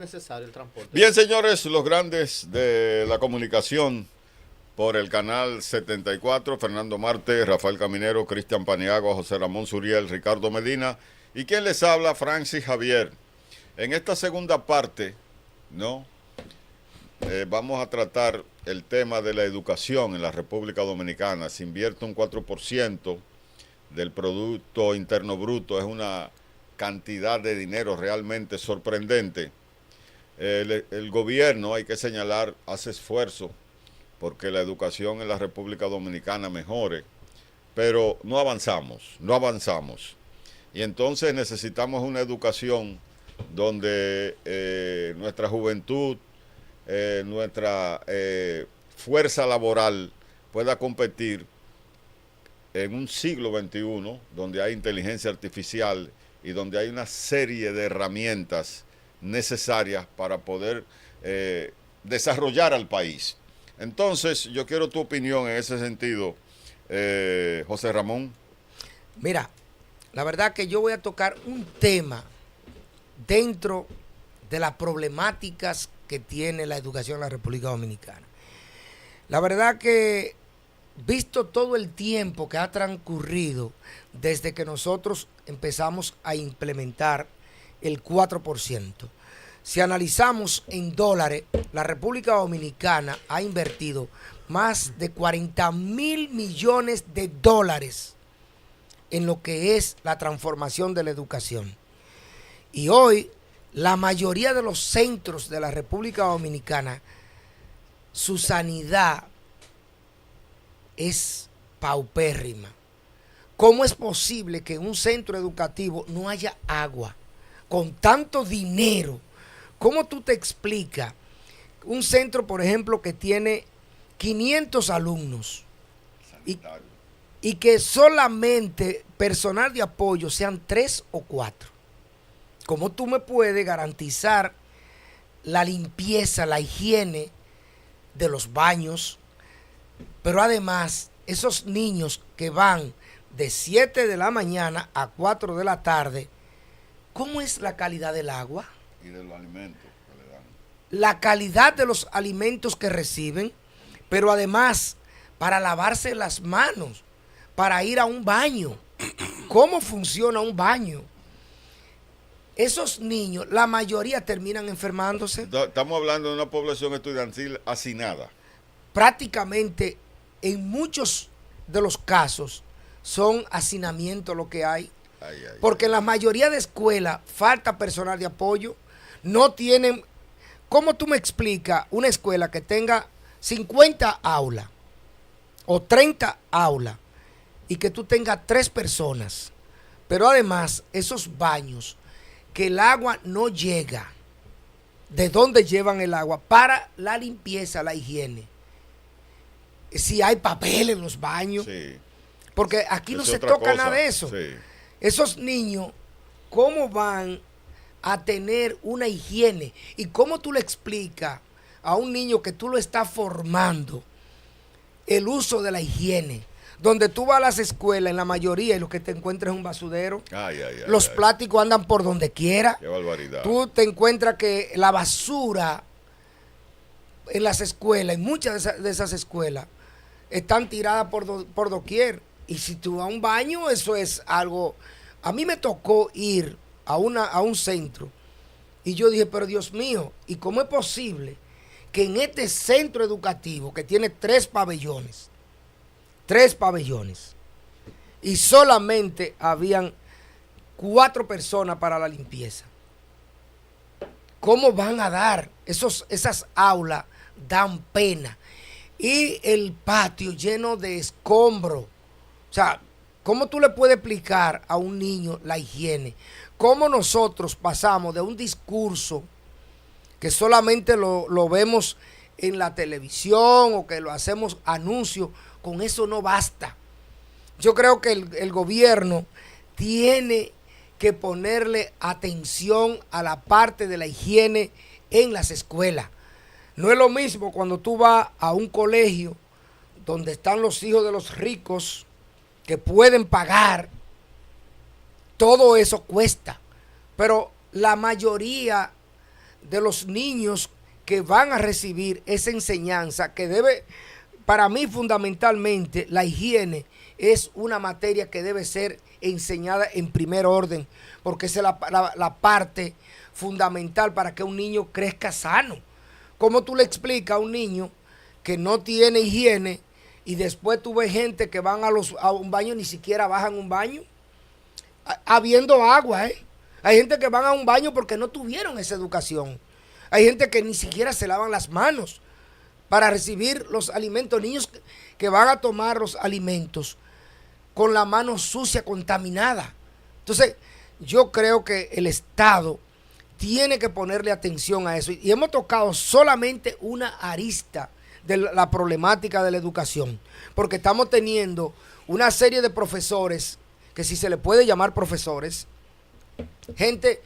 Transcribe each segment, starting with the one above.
necesario el transporte. Bien, señores, los grandes de la comunicación por el canal 74, Fernando Marte, Rafael Caminero, Cristian Paniagua, José Ramón Suriel, Ricardo Medina y quien les habla, Francis Javier. En esta segunda parte, ¿no? Vamos a tratar el tema de la educación en la República Dominicana. Se invierte un 4% del Producto Interno Bruto, es una cantidad de dinero realmente sorprendente. El gobierno, hay que señalar, hace esfuerzo porque la educación en la República Dominicana mejore, pero no avanzamos. Y entonces necesitamos una educación donde nuestra juventud, nuestra fuerza laboral pueda competir en un siglo XXI, donde hay inteligencia artificial y donde hay una serie de herramientas necesarias para poder desarrollar al país. Entonces, yo quiero tu opinión en ese sentido, José Ramón. Mira, la verdad que yo voy a tocar un tema dentro de las problemáticas que tiene la educación en la República Dominicana. La verdad que, visto todo el tiempo que ha transcurrido desde que nosotros empezamos a implementar el 4%, si analizamos en dólares, la República Dominicana ha invertido más de 40,000 millones de dólares en lo que es la transformación de la educación. Y hoy, la mayoría de los centros de la República Dominicana, su sanidad es paupérrima. ¿Cómo es posible que en un centro educativo no haya agua con tanto dinero? ¿Cómo tú te explicas un centro, por ejemplo, que tiene 500 alumnos y que solamente personal de apoyo sean 3 o 4? ¿Cómo tú me puedes garantizar la limpieza, la higiene de los baños? Pero además, esos niños que van de 7 de la mañana a 4 de la tarde, ¿cómo es la calidad del agua? Y de los alimentos que le dan. La calidad de los alimentos que reciben, pero además para lavarse las manos, para ir a un baño. ¿Cómo funciona un baño? Esos niños, la mayoría terminan enfermándose. Estamos hablando de una población estudiantil hacinada. Prácticamente en muchos de los casos son hacinamiento lo que hay. Porque en la mayoría de escuelas falta personal de apoyo. No tienen. ¿Cómo tú me explicas una escuela que tenga 50 aulas o 30 aulas y que tú tengas 3 personas? Pero además, esos baños que el agua no llega. ¿De dónde llevan el agua? Para la limpieza, la higiene. Si hay papel en los baños. Sí. Porque aquí no Es se otra toca cosa. nada de eso. Sí. Esos niños, ¿cómo van a tener una higiene? ¿Y cómo tú le explicas a un niño que tú lo estás formando el uso de la higiene? Donde tú vas a las escuelas, en la mayoría, y lo que te encuentras es un basurero. Los plásticos andan por donde quiera. Qué barbaridad. Tú te encuentras que la basura en las escuelas, en muchas de esas escuelas, están tiradas por doquier. Y si tú vas a un baño, eso es algo. A mí me tocó ir a un centro y yo dije, pero Dios mío, ¿y cómo es posible que en este centro educativo que tiene 3 pabellones, y solamente habían 4 personas para la limpieza? ¿Cómo van a dar? Esas aulas dan pena. Y el patio lleno de escombros. O sea, ¿cómo tú le puedes explicar a un niño la higiene? ¿Cómo nosotros pasamos de un discurso que solamente lo vemos en la televisión o que lo hacemos anuncios? Con eso no basta. Yo creo que el gobierno tiene que ponerle atención a la parte de la higiene en las escuelas. No es lo mismo cuando tú vas a un colegio donde están los hijos de los ricos que pueden pagar. Todo eso cuesta. Pero la mayoría de los niños que van a recibir esa enseñanza que debe, para mí fundamentalmente, la higiene es una materia que debe ser enseñada en primer orden, porque esa es la parte fundamental para que un niño crezca sano. ¿Cómo tú le explicas a un niño que no tiene higiene y después tú ves gente que van a un baño, ni siquiera bajan un baño, habiendo agua, ¿eh? Hay gente que van a un baño porque no tuvieron esa educación. Hay gente que ni siquiera se lavan las manos para recibir los alimentos. Niños que van a tomar los alimentos con la mano sucia, contaminada. Entonces, yo creo que el Estado tiene que ponerle atención a eso. Y hemos tocado solamente una arista de la problemática de la educación, porque estamos teniendo una serie de profesores, que si se le puede llamar profesores, gente,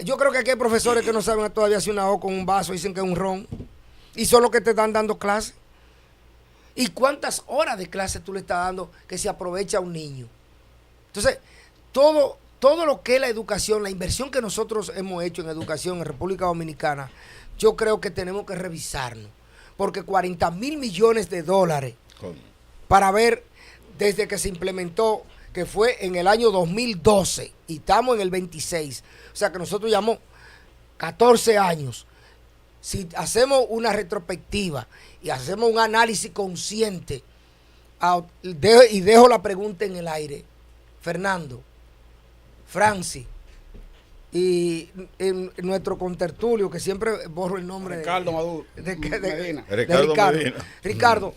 yo creo que aquí hay profesores que no saben todavía hacer una O con un vaso, dicen que es un ron, y son los que te están dando clases. ¿Y cuántas horas de clase tú le estás dando que se aprovecha a un niño? Entonces, todo lo que es la educación, la inversión que nosotros hemos hecho en educación en República Dominicana, yo creo que tenemos que revisarnos. Porque 40,000 millones de dólares para ver desde que se implementó, que fue en el año 2012 y estamos en el 26, o sea que nosotros llevamos 14 años. Si hacemos una retrospectiva y hacemos un análisis consciente, y dejo la pregunta en el aire, Fernando, Francis y nuestro contertulio, que siempre borro el nombre, Ricardo Maduro Medina. Medina. Ricardo,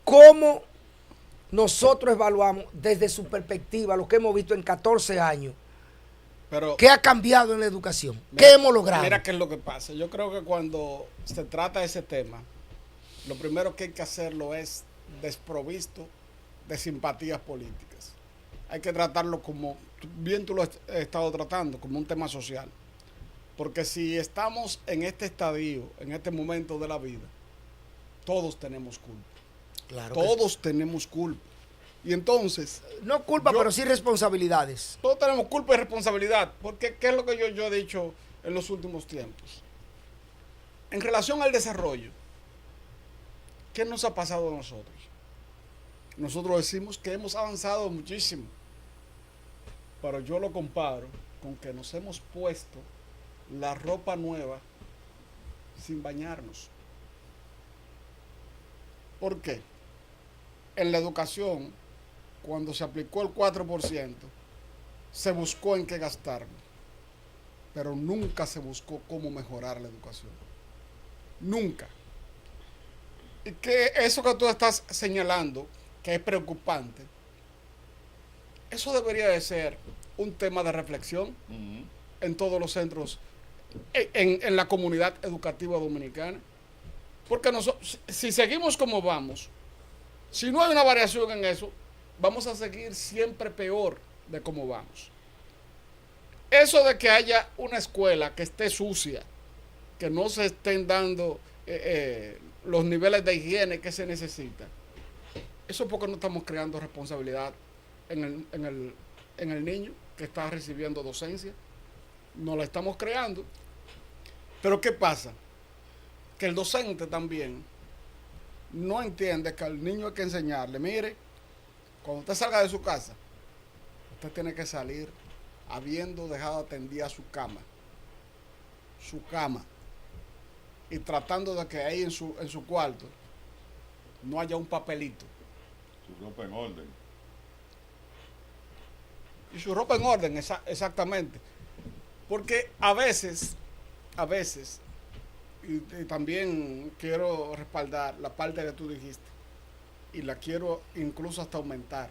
¿cómo nosotros evaluamos desde su perspectiva lo que hemos visto en 14 años? Pero, ¿qué ha cambiado en la educación? Mira, ¿Qué hemos logrado? Mira qué es lo que pasa. Yo creo que cuando se trata de ese tema, lo primero que hay que hacerlo es desprovisto de simpatías políticas. Hay que tratarlo como, bien tú lo has estado tratando, como un tema social. Porque si estamos en este estadio, en este momento de la vida, todos tenemos culpa. Claro, todos tenemos culpa. Y entonces... no culpa, pero sí responsabilidades. Todos tenemos culpa y responsabilidad. Porque, ¿qué es lo que yo he dicho en los últimos tiempos? En relación al desarrollo, ¿qué nos ha pasado a nosotros? Nosotros decimos que hemos avanzado muchísimo. Pero yo lo comparo con que nos hemos puesto la ropa nueva sin bañarnos. ¿Por qué? En la educación, cuando se aplicó el 4%, se buscó en qué gastarlo, pero nunca se buscó cómo mejorar la educación. Nunca. Y que eso que tú estás señalando, que es preocupante, eso debería de ser un tema de reflexión en todos los centros, en la comunidad educativa dominicana. Porque nosotros, si seguimos como vamos, si no hay una variación en eso, vamos a seguir siempre peor de cómo vamos. Eso de que haya una escuela que esté sucia, que no se estén dando los niveles de higiene que se necesitan, eso es porque no estamos creando responsabilidad en el niño que está recibiendo docencia. No la estamos creando. Pero ¿qué pasa? Que el docente también no entiende que al niño hay que enseñarle, mire, cuando usted salga de su casa, usted tiene que salir habiendo dejado atendida su cama, y tratando de que ahí en su cuarto no haya un papelito. Su ropa en orden. Y su ropa en orden, exactamente. Porque a veces, y también quiero respaldar la parte que tú dijiste, y la quiero incluso hasta aumentar.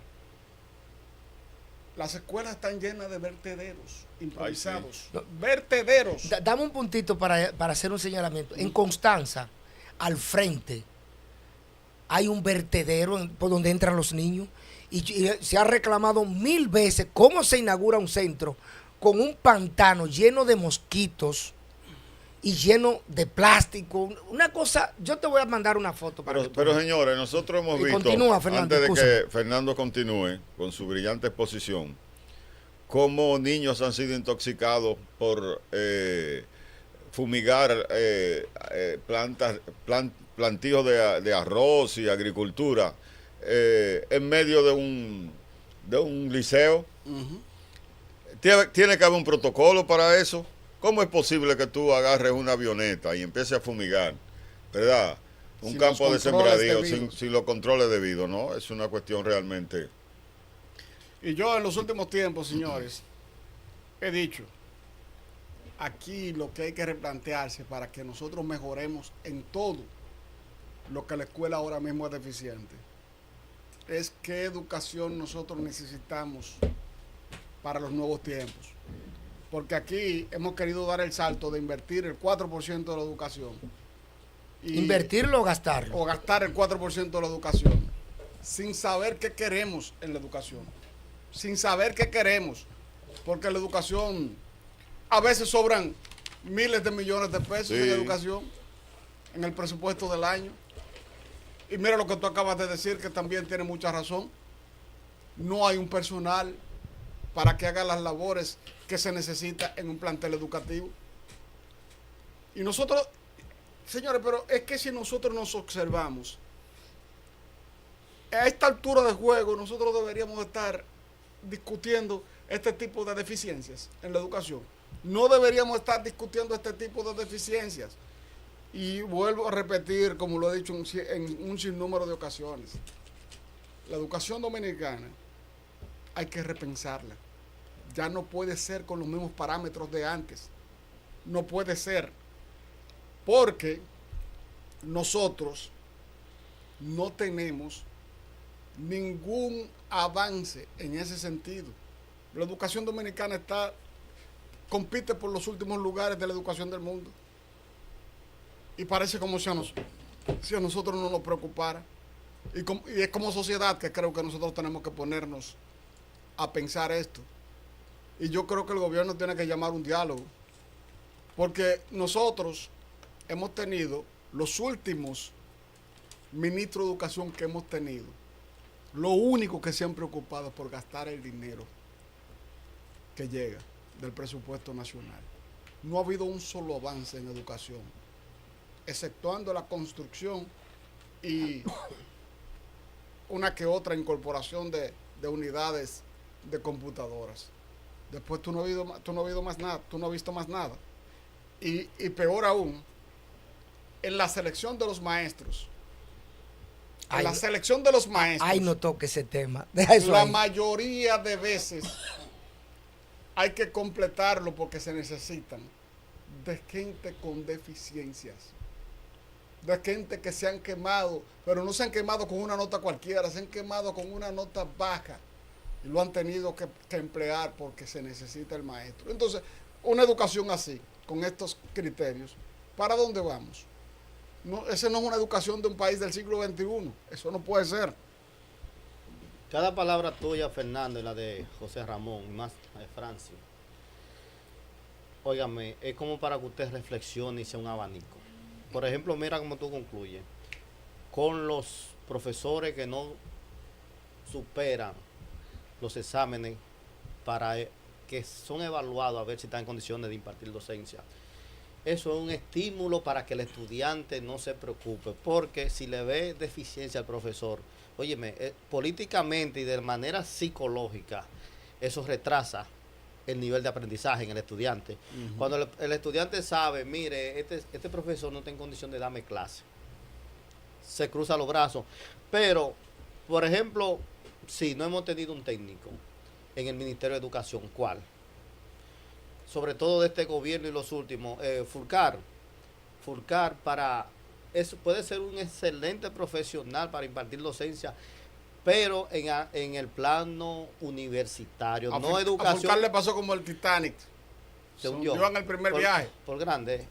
Las escuelas están llenas de vertederos improvisados. Ay, sí. Vertederos. Dame un puntito para hacer un señalamiento. En Constanza, al frente, hay un vertedero por donde entran los niños, y se ha reclamado 1000 veces cómo se inaugura un centro con un pantano lleno de mosquitos y lleno de plástico. Una cosa, yo te voy a mandar una foto para pero señores, nosotros hemos visto, continúa, Fernando, antes de que Fernando continúe con su brillante exposición, cómo niños han sido intoxicados por fumigar plantíos de arroz y agricultura en medio de un liceo. Ujú. Tiene que haber un protocolo para eso. ¿Cómo es posible que tú agarres una avioneta y empieces a fumigar, ¿verdad? Un Sin campo de los controles sembradío debidos. sin los controles debidos, ¿no? Es una cuestión realmente... Y yo en los últimos tiempos, señores, he dicho, aquí lo que hay que replantearse para que nosotros mejoremos en todo lo que la escuela ahora mismo es deficiente, es qué educación nosotros necesitamos para los nuevos tiempos. Porque aquí hemos querido dar el salto de invertir el 4% de la educación. ¿Invertirlo o gastarlo? O gastar el 4% de la educación, sin saber qué queremos en la educación. Sin saber qué queremos. Porque la educación, a veces sobran miles de millones de pesos en educación, en el presupuesto del año. Y mira lo que tú acabas de decir, que también tiene mucha razón. No hay un personal para que haga las labores que se necesita en un plantel educativo. Y nosotros, señores, pero es que si nosotros nos observamos, a esta altura de juego nosotros deberíamos estar discutiendo este tipo de deficiencias en la educación. No deberíamos estar discutiendo este tipo de deficiencias. Y vuelvo a repetir, como lo he dicho en un sinnúmero de ocasiones, la educación dominicana hay que repensarla. Ya no puede ser con los mismos parámetros de antes. No puede ser. Porque nosotros no tenemos ningún avance en ese sentido. La educación dominicana compite por los últimos lugares de la educación del mundo. Y parece como si a nosotros no nos preocupara. Y es como sociedad que creo que nosotros tenemos que ponernos a pensar esto. Y yo creo que el gobierno tiene que llamar un diálogo. Porque nosotros hemos tenido, los últimos ministros de educación que hemos tenido, lo único que se han preocupado es por gastar el dinero que llega del presupuesto nacional. No ha habido un solo avance en educación, exceptuando la construcción y una que otra incorporación de unidades de computadoras. Después tú no has visto más nada. Y peor aún, en la selección de los maestros. Ay, no toque ese tema. Deja eso la ahí. mayoría de veces hay que completarlo porque se necesitan de gente con deficiencias. De gente que se han quemado, pero no se han quemado con una nota cualquiera, se han quemado con una nota baja. Y lo han tenido que emplear porque se necesita el maestro. Entonces, una educación así, con estos criterios, ¿para dónde vamos? No, esa no es una educación de un país del siglo XXI. Eso no puede ser. Cada palabra tuya, Fernando, y la de José Ramón, y más la de Francis, óigame, es como para que usted reflexione y sea un abanico. Por ejemplo, mira cómo tú concluyes. Con los profesores que no superan los exámenes que son evaluados a ver si están en condiciones de impartir docencia. Eso es un estímulo para que el estudiante no se preocupe, porque si le ve deficiencia al profesor, óyeme, políticamente y de manera psicológica, eso retrasa el nivel de aprendizaje en el estudiante. Uh-huh. Cuando el estudiante sabe, mire, este profesor no está en condición de darme clase, se cruza los brazos. Pero, por ejemplo, sí, no hemos tenido un técnico en el Ministerio de Educación. ¿Cuál? Sobre todo de este gobierno y los últimos. Fulcar puede ser un excelente profesional para impartir docencia, pero en el plano universitario, no educación. A Fulcar le pasó como el Titanic. Se hundió en el primer viaje. Por grande.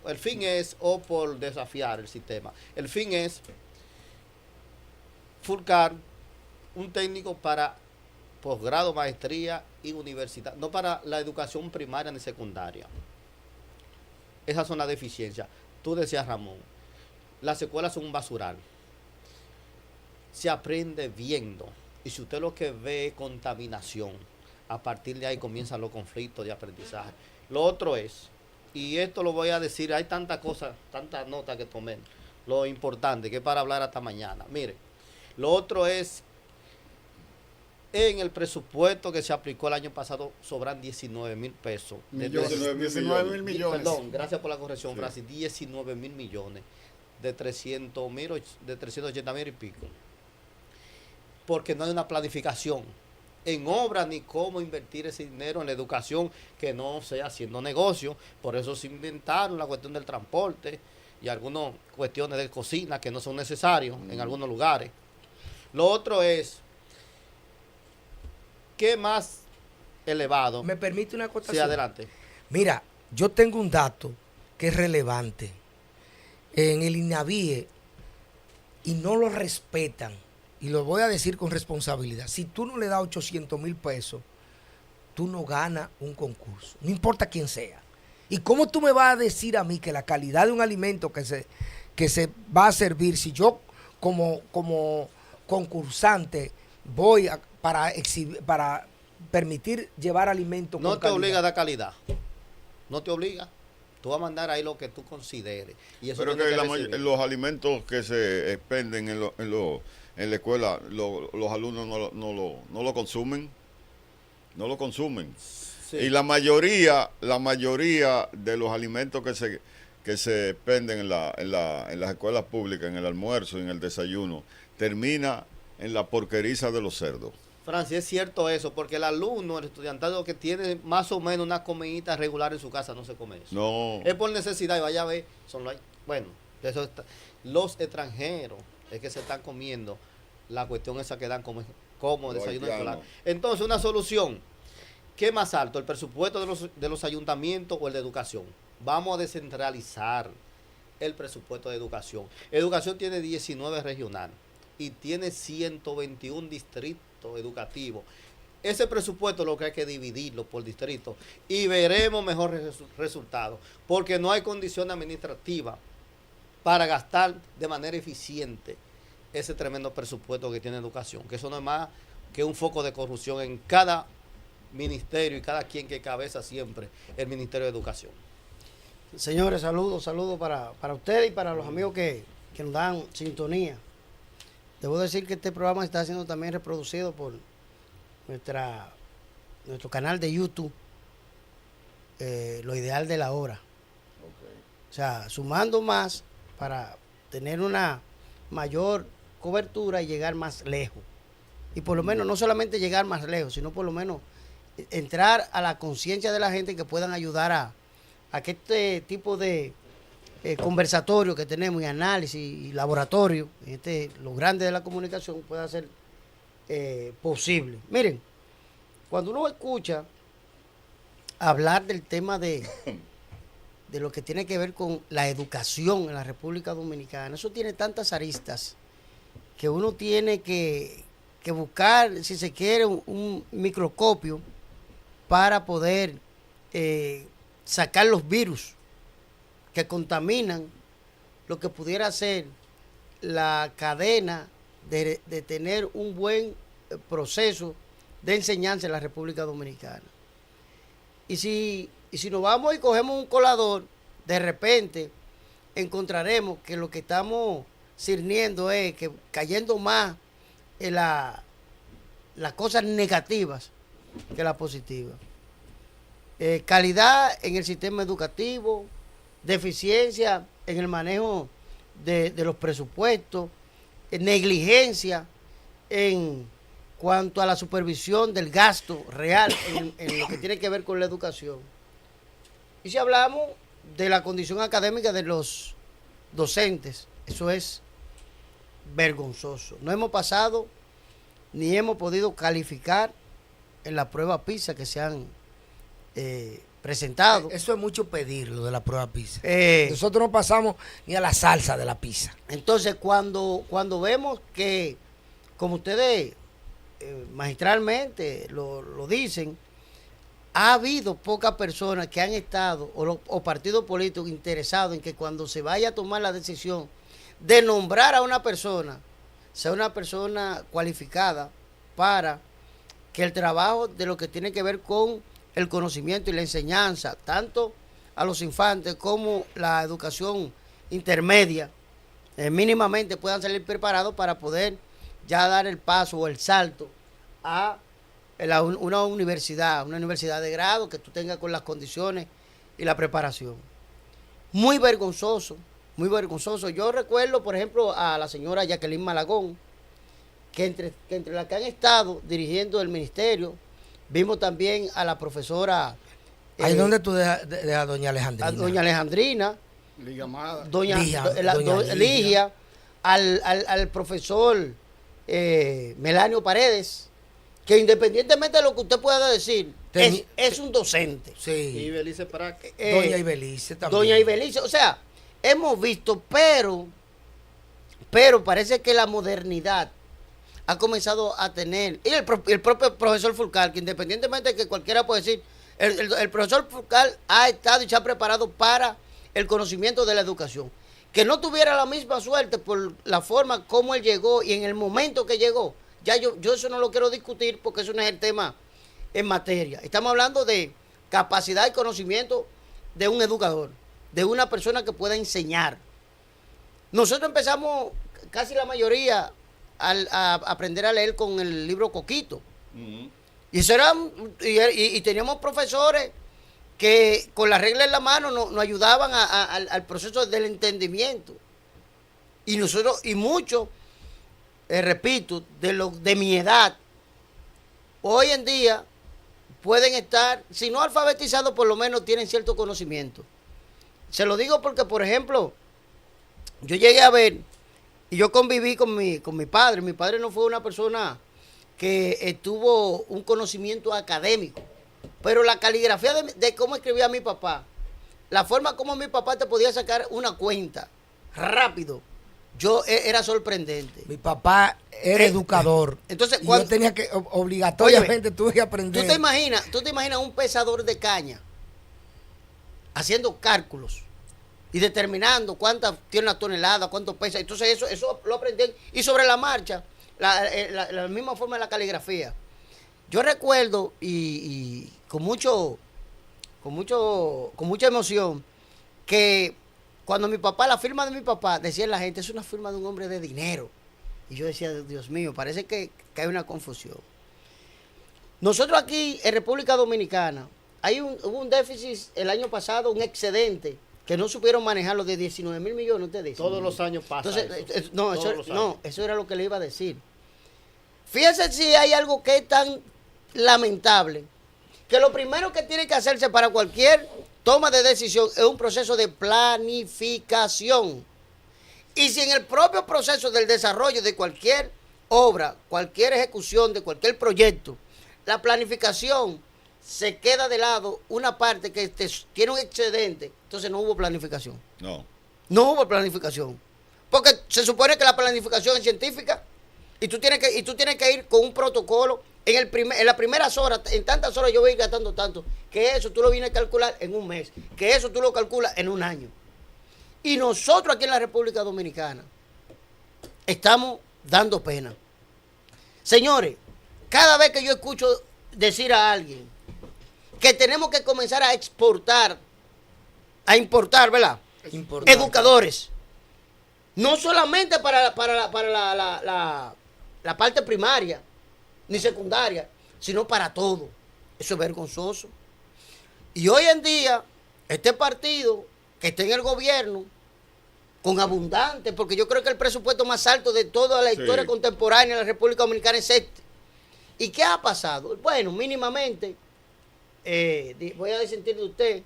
El fin es, o por desafiar el sistema. El fin es Fulcar, un técnico para posgrado, maestría y universidad, no para la educación primaria ni secundaria. Esas son las deficiencias. Tú decías, Ramón, las escuelas son un basural. Se aprende viendo. Y si usted lo que ve es contaminación, a partir de ahí comienzan los conflictos de aprendizaje. Lo otro es y esto lo voy a decir, hay tantas cosas, tantas notas que tomé, lo importante que es para hablar hasta mañana. Mire, lo otro es, en el presupuesto que se aplicó el año pasado sobran 19,000 pesos. Millones, 19,000 millones. Perdón, gracias por la corrección, Francis, 19,000 millones de 300,000, de 380,000 y pico. Porque no hay una planificación en obra ni cómo invertir ese dinero en la educación, que no sea haciendo negocio. Por eso se inventaron la cuestión del transporte y algunas cuestiones de cocina que no son necesarios en algunos lugares. Lo otro es, ¿qué más elevado? ¿Me permite una Sí, acotación? adelante. Mira, yo tengo un dato que es relevante. En el INAVIE, y no lo respetan, y lo voy a decir con responsabilidad, si tú no le das 800,000 pesos, tú no ganas un concurso, no importa quién sea. ¿Y cómo tú me vas a decir a mí que la calidad de un alimento que se va a servir, si yo como concursante voy para permitir llevar alimentos No con te calidad? obliga a dar calidad. No te obliga. Tú vas a mandar ahí lo que tú consideres. Y eso Pero tiene que recibir. los alimentos que se expenden en la escuela, los alumnos no lo consumen. No lo consumen. Sí. Y la mayoría de los alimentos que se expenden en las escuelas públicas, en el almuerzo y en el desayuno, termina en la porqueriza de los cerdos. Francis, es cierto eso, porque el alumno, el estudiantado que tiene más o menos una comidita regular en su casa, no se come eso. No. Es por necesidad, y vaya a ver, bueno, eso está. Los extranjeros es que se están comiendo la cuestión esa que dan como desayuno escolar. Entonces, una solución, ¿qué más alto? ¿El presupuesto de los ayuntamientos o el de educación? Vamos a descentralizar el presupuesto de educación. Educación tiene 19 regionales y tiene 121 distritos educativos. Ese presupuesto lo que hay que dividirlo por distrito y veremos mejores resultados, porque no hay condición administrativa para gastar de manera eficiente ese tremendo presupuesto que tiene educación, que eso no es más que un foco de corrupción en cada ministerio y cada quien que cabeza siempre el Ministerio de Educación. Señores, saludos para ustedes y para los amigos que nos dan sintonía. Debo decir que este programa está siendo también reproducido por nuestro canal de YouTube, Lo Ideal de la Hora. O sea, sumando más para tener una mayor cobertura y llegar más lejos. Y por lo menos, no solamente llegar más lejos, sino por lo menos entrar a la conciencia de la gente que puedan ayudar a que este tipo de conversatorio que tenemos y análisis y laboratorio, lo grande de la comunicación, pueda ser posible. Miren, cuando uno escucha hablar del tema de lo que tiene que ver con la educación en la República Dominicana, eso tiene tantas aristas que uno tiene que buscar, si se quiere, un microscopio para poder sacar los virus que contaminan lo que pudiera ser la cadena de tener un buen proceso de enseñanza en la República Dominicana. Y si nos vamos y cogemos un colador, de repente encontraremos que lo que estamos cirniendo es que cayendo más en las cosas negativas que las positivas. Calidad en el sistema educativo, deficiencia en el manejo de los presupuestos, negligencia en cuanto a la supervisión del gasto real en lo que tiene que ver con la educación. Y si hablamos de la condición académica de los docentes, eso es vergonzoso. No hemos pasado ni hemos podido calificar en la prueba PISA que se han presentado. Eso es mucho pedir, lo de la prueba PISA. Nosotros no pasamos ni a la salsa de la pizza. Entonces, cuando vemos que, como ustedes magistralmente lo dicen, ha habido pocas personas que han estado, o partidos políticos interesados en que cuando se vaya a tomar la decisión de nombrar a una persona, sea una persona cualificada para que el trabajo de lo que tiene que ver con el conocimiento y la enseñanza, tanto a los infantes como la educación intermedia, mínimamente puedan salir preparados para poder ya dar el paso o el salto a una universidad de grado que tú tengas con las condiciones y la preparación. Muy vergonzoso, muy vergonzoso. Yo recuerdo, por ejemplo, a la señora Jacqueline Malagón, que entre las que han estado dirigiendo el ministerio, vimos también a la profesora... ¿Ahí dónde tú dejas a doña Alejandrina? A doña Alejandrina, Liga Amada. doña Ligia. Ligia, al profesor Melanio Paredes, que independientemente de lo que usted pueda decir, es un docente. Y Sí. Belice Prac. Doña Ibelice también. Doña Ibelice, o sea, hemos visto, pero parece que la modernidad ha comenzado a tener, y el propio profesor Fulcal, que independientemente de que cualquiera puede decir, el profesor Fulcal ha estado y se ha preparado para el conocimiento de la educación. Que no tuviera la misma suerte por la forma como él llegó y en el momento que llegó, ya yo eso no lo quiero discutir porque eso no es el tema en materia. Estamos hablando de capacidad y conocimiento de un educador, de una persona que pueda enseñar. Nosotros empezamos, casi la mayoría, a aprender a leer con el libro Coquito. Y eso era, y teníamos profesores que con la regla en la mano nos ayudaban al proceso del entendimiento. Y nosotros, y muchos, repito, de mi edad, hoy en día pueden estar, si no alfabetizados, por lo menos tienen cierto conocimiento. Se lo digo porque, por ejemplo, yo llegué a ver, y yo conviví con mi padre. Mi padre no fue una persona que tuvo un conocimiento académico, pero la caligrafía de cómo escribía mi papá, la forma como mi papá te podía sacar una cuenta rápido, era sorprendente. Mi papá era educador. Entonces, y cuando yo tenía que, obligatoriamente, Óyeme, tuve que aprender. ¿Tú te imaginas un pesador de caña haciendo cálculos y determinando cuánta tiene una tonelada, cuánto pesa? Entonces eso lo aprendí, y sobre la marcha, la misma forma de la caligrafía. Yo recuerdo y con mucha emoción que cuando la firma de mi papá, decía la gente, es una firma de un hombre de dinero. Y yo decía, Dios mío, parece que hay una confusión. Nosotros aquí en República Dominicana hubo un déficit el año pasado, un excedente que no supieron manejarlo de 19 mil millones, ustedes dicen. Todos los años pasa. Entonces, eso. Eso era lo que le iba a decir. Fíjense si hay algo que es tan lamentable, que lo primero que tiene que hacerse para cualquier toma de decisión es un proceso de planificación. Y si en el propio proceso del desarrollo de cualquier obra, cualquier ejecución de cualquier proyecto, la planificación se queda de lado, una parte que tiene un excedente, entonces no hubo planificación. No hubo planificación. Porque se supone que la planificación es científica y tú tienes que ir con un protocolo. En las primeras horas, en tantas horas yo voy a ir gastando tanto, que eso tú lo vienes a calcular en un mes, que eso tú lo calculas en un año. Y nosotros aquí en la República Dominicana estamos dando pena. Señores, cada vez que yo escucho decir a alguien que tenemos que comenzar a importar, ¿verdad? Educadores. No solamente para la parte primaria ni secundaria, sino para todo. Eso es vergonzoso. Y hoy en día, este partido que está en el gobierno, con abundante, porque yo creo que el presupuesto más alto de toda la historia contemporánea de la República Dominicana es este. ¿Y qué ha pasado? Bueno, mínimamente, voy a disentir de usted,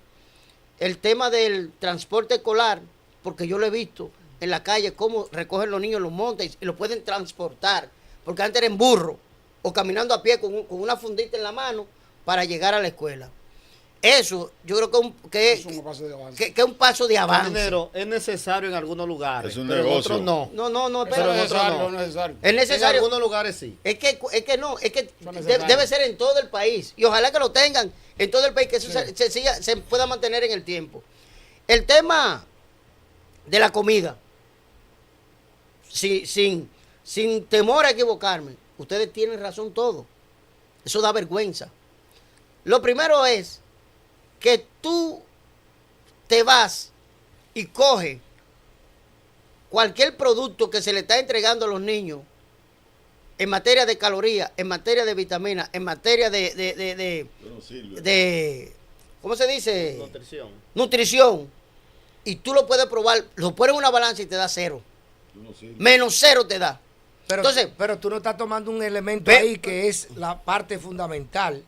el tema del transporte escolar, porque yo lo he visto en la calle, cómo recogen los niños, los montan y los pueden transportar, porque antes era en burro, o caminando a pie con una fundita en la mano para llegar a la escuela. Eso, yo creo que es un paso de avance. Dinero es necesario en algunos lugares. Es un pero negocio. En otros no. No, Pero en otros no. Es necesario. En algunos lugares sí. Es que debe ser en todo el país. Y ojalá que lo tengan en todo el país, que eso se pueda mantener en el tiempo. El tema de la comida, sin temor a equivocarme, ustedes tienen razón todo. Eso da vergüenza. Lo primero es que tú te vas y coges cualquier producto que se le está entregando a los niños en materia de calorías, en materia de vitaminas, en materia de ¿cómo se dice? Nutrición. Y tú lo puedes probar, lo pones en una balanza y te da 0. Menos 0 te da. Pero, Entonces, pero tú no estás tomando un elemento ve- ahí que es la parte fundamental,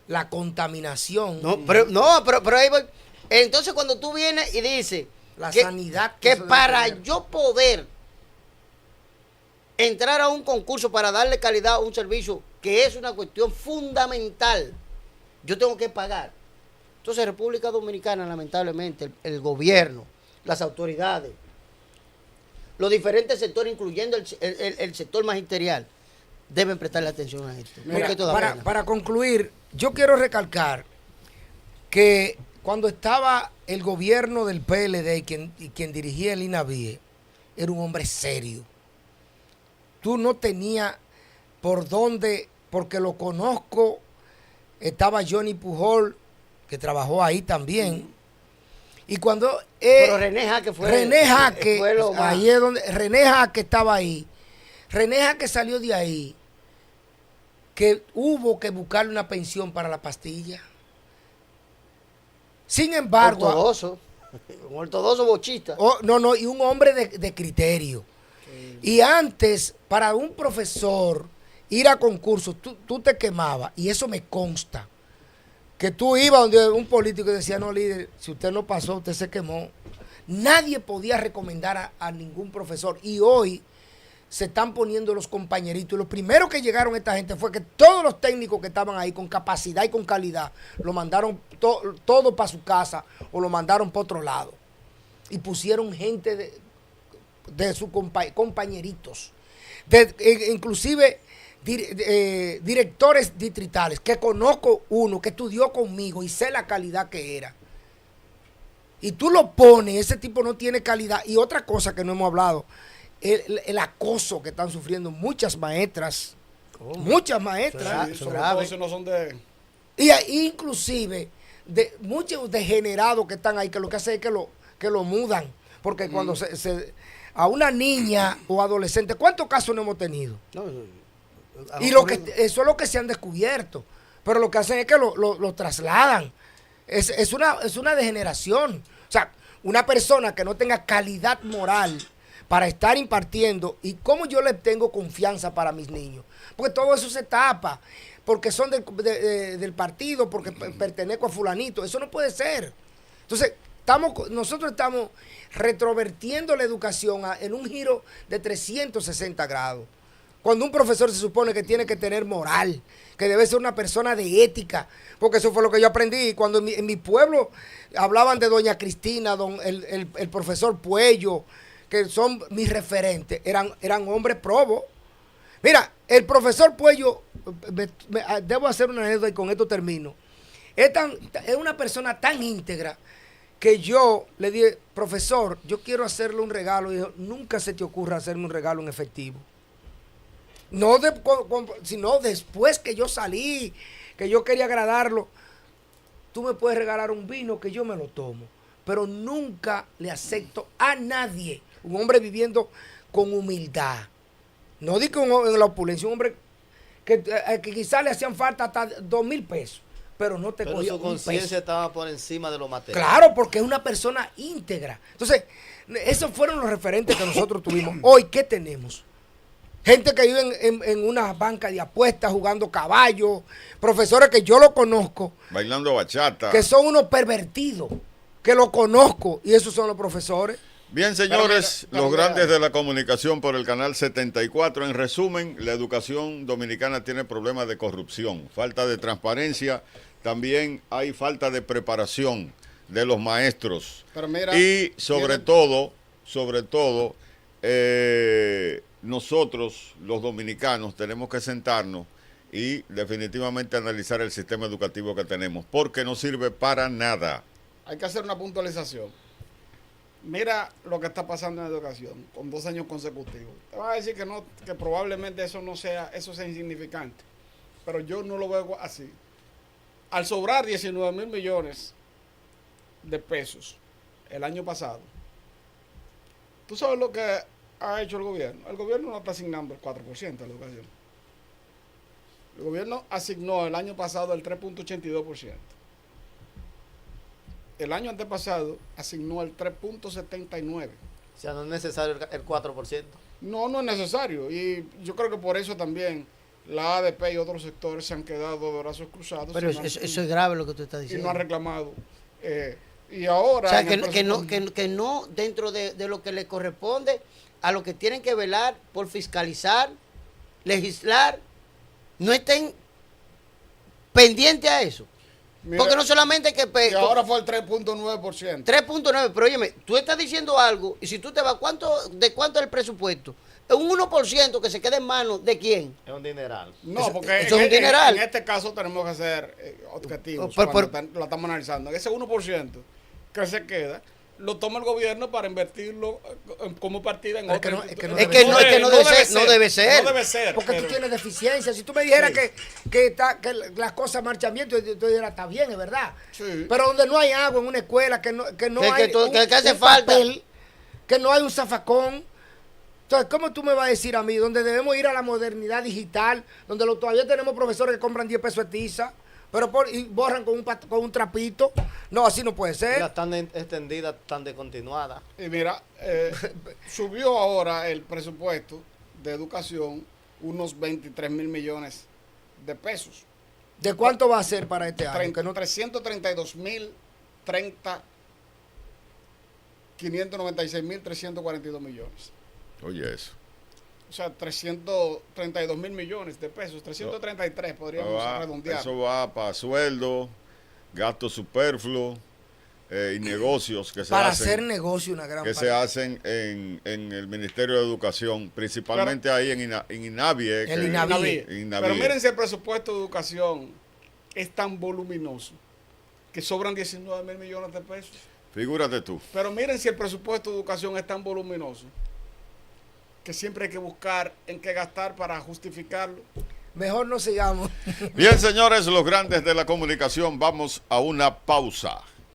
la contaminación, pero ahí voy. Entonces cuando tú vienes y dices la que, sanidad que eso debe para tener. yo poder entrar a un concurso para darle calidad a un servicio que es una cuestión fundamental, yo tengo que pagar. Entonces República Dominicana, lamentablemente, el gobierno, las autoridades, los diferentes sectores, incluyendo el sector magisterial, deben prestarle atención a esto. Mira, Porque esto da pena. para concluir, yo quiero recalcar que cuando estaba el gobierno del PLD y quien dirigía el INAVIE, era un hombre serio. Tú no tenías por dónde, porque lo conozco, estaba Johnny Pujol, que trabajó ahí también. Y cuando Pero René Jaque fue lo más. ahí es donde René Jaque estaba ahí. René Jaque salió de ahí, que hubo que buscarle una pensión para la pastilla. Sin embargo, un ortodoxo bochista. no, y un hombre de criterio. Y antes, para un profesor ir a concursos, tú te quemabas, y eso me consta. Que tú ibas donde un político y decía, no, líder, si usted no pasó, usted se quemó. Nadie podía recomendar a ningún profesor. Y hoy se están poniendo los compañeritos. Y lo primero que llegaron esta gente fue que todos los técnicos que estaban ahí con capacidad y con calidad, lo mandaron todo para su casa o lo mandaron para otro lado. Y pusieron gente de sus compañeritos. Inclusive directores distritales, que conozco uno que estudió conmigo y sé la calidad que era. Y tú lo pones, ese tipo no tiene calidad. Y otra cosa que no hemos hablado, el acoso que están sufriendo muchas maestras. Muchas maestras. Sí, sobre todo si no son de... Y inclusive de muchos degenerados que están ahí, que lo que hacen es que lo mudan. Porque cuando a una niña o adolescente, ¿cuántos casos no hemos tenido? Y eso es lo que se han descubierto. Pero lo que hacen es que lo trasladan. Es una degeneración. O sea, una persona que no tenga calidad moral para estar impartiendo, y cómo yo le tengo confianza para mis niños. Porque todo eso se tapa, porque son del partido, porque pertenezco a fulanito. Eso no puede ser. Entonces, nosotros estamos retrovertiendo la educación en un giro de 360 grados. Cuando un profesor se supone que tiene que tener moral, que debe ser una persona de ética, porque eso fue lo que yo aprendí. Cuando en mi pueblo hablaban de doña Cristina, el profesor Puello, que son mis referentes, eran hombres probos. Mira, el profesor Puello, debo hacer una anécdota y con esto termino. Es una persona tan íntegra que yo le dije, profesor, yo quiero hacerle un regalo. Y dijo, nunca se te ocurra hacerme un regalo en efectivo. No sino después que yo salí, que yo quería agradarlo. Tú me puedes regalar un vino que yo me lo tomo, pero nunca le acepto a nadie. Un hombre viviendo con humildad. No digo en la opulencia, un hombre que quizás le hacían falta hasta 2,000 pesos, pero no te Pero cogía su un peso. conciencia estaba por encima de lo material. Claro, porque es una persona íntegra. Entonces, esos fueron los referentes que nosotros tuvimos. Hoy, ¿qué tenemos? Gente que vive en una banca de apuestas, jugando caballo, profesores que yo lo conozco, Bailando bachata. que son unos pervertidos, que lo conozco, y esos son los profesores. Bien, señores, los grandes de la comunicación por el canal 74. En resumen, la educación dominicana tiene problemas de corrupción, falta de transparencia, también hay falta de preparación de los maestros. Pero mira, Y sobre todo, nosotros, los dominicanos, tenemos que sentarnos y definitivamente analizar el sistema educativo que tenemos, porque no sirve para nada. hay que hacer una puntualización. Mira lo que está pasando en la educación con 2 años consecutivos. Te vas a decir que no, que probablemente eso sea insignificante, pero yo no lo veo así. Al sobrar 19,000 millones de pesos el año pasado, ¿tú sabes lo que ha hecho el gobierno? El gobierno no está asignando el 4% a la educación. El gobierno asignó el año pasado el 3.82%. El año antepasado asignó el 3.79%. O sea, no es necesario el 4%. No, no es necesario. Y yo creo que por eso también la ADP y otros sectores se han quedado de brazos cruzados. Pero eso es grave lo que tú estás Y diciendo. no han reclamado. Y ahora... O sea, en el que no dentro de lo que le corresponde a lo que tienen que velar por fiscalizar, legislar, no estén pendientes a eso. Mira, Porque no solamente que... y ahora fue el 3.9%. 3.9, pero óyeme, tú estás diciendo algo y si tú te vas, ¿de cuánto es el presupuesto? Es un 1% que se queda en manos de quién. Es un dineral. No, porque eso es un dineral. en este caso tenemos que ser objetivos Por- cuando lo estamos analizando. Ese 1% que se queda, lo toma el gobierno para invertirlo como partida en Pero otro. es que no debe ser. No debe ser. Porque tú pero- tienes deficiencia. Si tú me dijeras Sí. que las cosas marchan bien, yo diría, está bien, es verdad. Sí. Pero donde no hay agua en una escuela, que no Que hay que hace un falta. papel, que no hay un zafacón. Entonces, ¿cómo tú me vas a decir a mí, donde debemos ir a la modernidad digital, donde todavía tenemos profesores que compran 10 pesos de tiza, pero y borran con un trapito? No, así no puede ser. Ya tan extendida, tan descontinuada. Y mira, subió ahora el presupuesto de educación unos 23 mil millones de pesos. ¿De cuánto va a ser para este año? Que no- 596.342 millones. Oye, eso. O sea, 332 mil millones de pesos. 333 podríamos redondear. Eso va para sueldo, gastos superfluos y negocios que se para hacen. hacer negocio una gran Que parte. se hacen en el Ministerio de Educación, principalmente ahí en INAVIE. El que- INAVIE. Pero miren si el presupuesto de educación es tan voluminoso que sobran 19 mil millones de pesos. Figúrate tú. Pero miren si el presupuesto de educación es tan voluminoso que siempre hay que buscar en qué gastar para justificarlo. Mejor no sigamos. Bien, señores, los grandes de la comunicación, vamos a una pausa.